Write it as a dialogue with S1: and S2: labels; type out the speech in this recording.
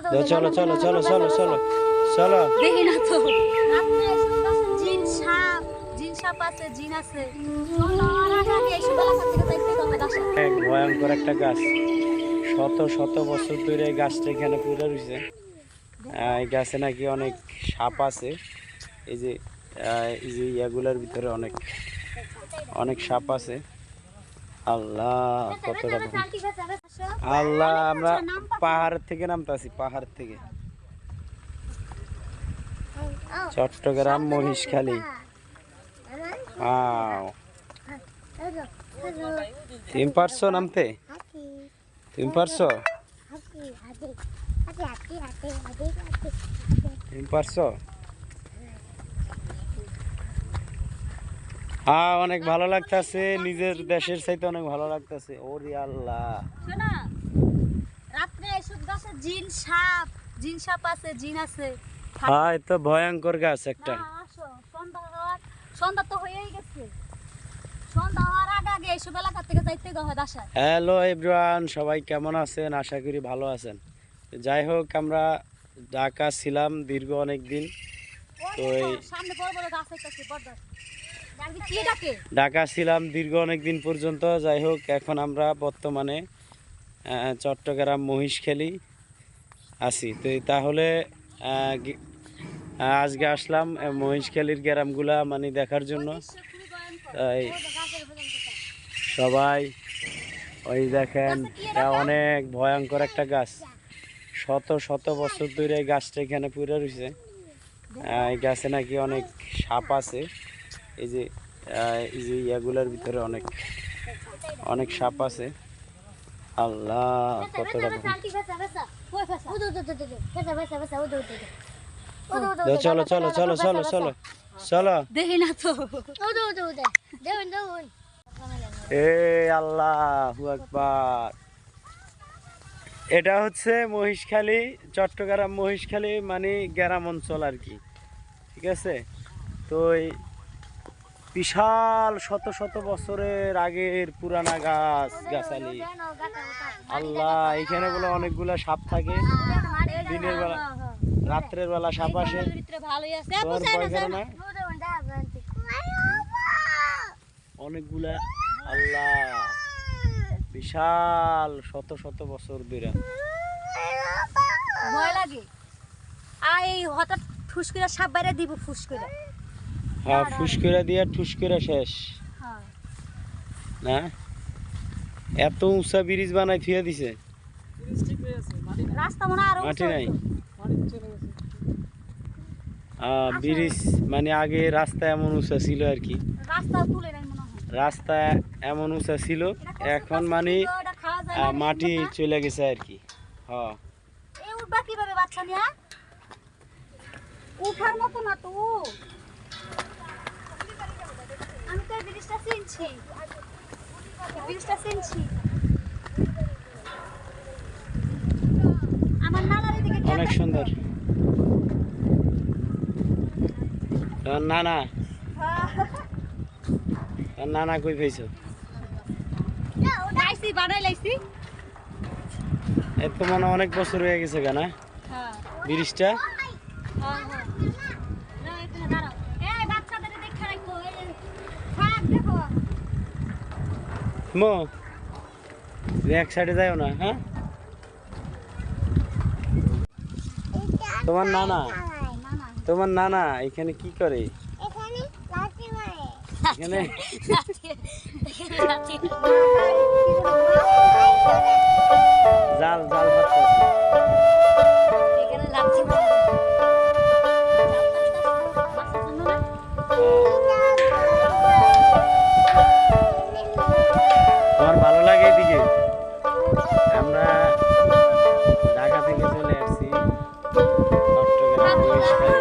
S1: চলো চলো চলো চলো চলো চলো।
S2: দেখি না তো রাত্রে এসব গাছে জিন সাপ আছে জিন আছে সন্ধ্যার আগে আগে এসব এলাকা থেকে যাইতে হবে বাসা।
S1: এক ভয়ঙ্কর একটা গাছ, শত শত বছর ধরে এই গাছটা এখানে পড়ে রয়েছে। এই গাছে নাকি অনেক সাপ আছে। এই যে ইয়াগুলোর ভিতরে অনেক অনেক সাপ আছে। আল্লাহ কতটা আল্লাহ, আমরা পাহাড় থেকে নামতেছি, পাহাড় থেকে। চট্টগ্রাম মহিষখালী। তুমি পারছো নামতে? তুমি পারছো? তুমি পারছো? হ্যাঁ, অনেক ভালো লাগতেছে, নিজের দেশের চাইতে অনেক ভালো লাগতেছে। ওরে আল্লাহ,
S2: শোনা রাত্রে এসব গাছে জিন সাপ আছে জিন আছে।
S1: হ্যাঁ, তো ভয়ঙ্কর গাছ একটা।
S2: আসো সন্ধ্যা তো হয়েই গেছে, সন্ধ্যা হওয়ার আগে আগে এসব এলাকা থেকে যাইতে হবে বাসায়।
S1: হ্যালো এভরিওয়ান, সবাই কেমন আছেন? আশা করি ভালো আছেন। যাই হোক, আমরা ঢাকা ছিলাম দীর্ঘ অনেক দিন। তো এই
S2: সামনে বড় বড় গাছ আছে বড়
S1: ঢাকা ছিলাম দীর্ঘ অনেক দিন পর্যন্ত। যাই হোক, এখন আমরা বর্তমানে চট্টগ্রাম মহিষখালী আছি। তো তাহলে আজকে আসলাম মহিষখালীর গ্রামগুলা মানে দেখার জন্য। তাই সবাই ওই দেখেন, অনেক ভয়ঙ্কর একটা গাছ, শত শত বছর ধরে এই গাছটা এখানে পড়ে রয়েছে। এই গাছে নাকি অনেক সাপ আছে। এই যে ইয়াগুলোর ভিতরে অনেক অনেক সাপ আছে। আল্লাহ কতটা চলো চলো চলো চলো চলো চলো।
S2: দেখি না তো
S1: এ আল্লাহু আকবার। এটা হচ্ছে মহিষখালী, চট্টগ্রাম মহিষখালী মানে গ্রাম অঞ্চল আর কি। ঠিক আছে। তো বিশাল শত শত বছরের আগের পুরানা গাছ গাছালি। আল্লাহ, এখানে বলে অনেকগুলা সাপ থাকে। দিনের বেলা, রাত্রের বেলা সাপ আসে। তোর ভয় করে না? অনেকগুলা। আল্লাহ, বিশাল শত শত বছর ধরে।
S2: ভয় লাগে। আই হঠাৎ ঠুস করে সাপ বাইরে দিব ফুস করে।
S1: হ্যাঁ, ফুস করে দিয়া ঠুস করে শেষ না। এত উঁচা ব্রিজ বানাই থিয়া দিছে,
S2: রাস্তা মনে আরো
S1: মাটি নাই। ব্রিজ মানে আগে রাস্তা এমন উঁচা ছিল আর কি।
S2: রাস্তা তুলে নাই মনে হয়।
S1: রাস্তা এমন উঁচা ছিল, এখন মানে মাটি চলে গেছে আর কি। হ্যাঁ,
S2: এই উঠবা কিভাবে বাচ্চা নিয়া? উঠার মতো না তো। আমি তো ব্রিজটা চিনছি, ব্রিজটা চিনছি। আমার নানার এদিকে
S1: অনেক সুন্দর। নানা, নানা কই পাইছো?
S2: লাইছি বানাই লাইছি।
S1: এত মানে অনেক বছর হয়ে গেছে কেনা ব্রিজটা। মো এক সাইডে যাও না। হ্যাঁ, তোমার নানা, তোমার নানা এখানে কি করে? এখানে জাল জাল পাততেছে। তোমার ভালো লাগে এদিকে? আমরা ঢাকা থেকে চলে আসছি চট্টগ্রাম মহিষখালী।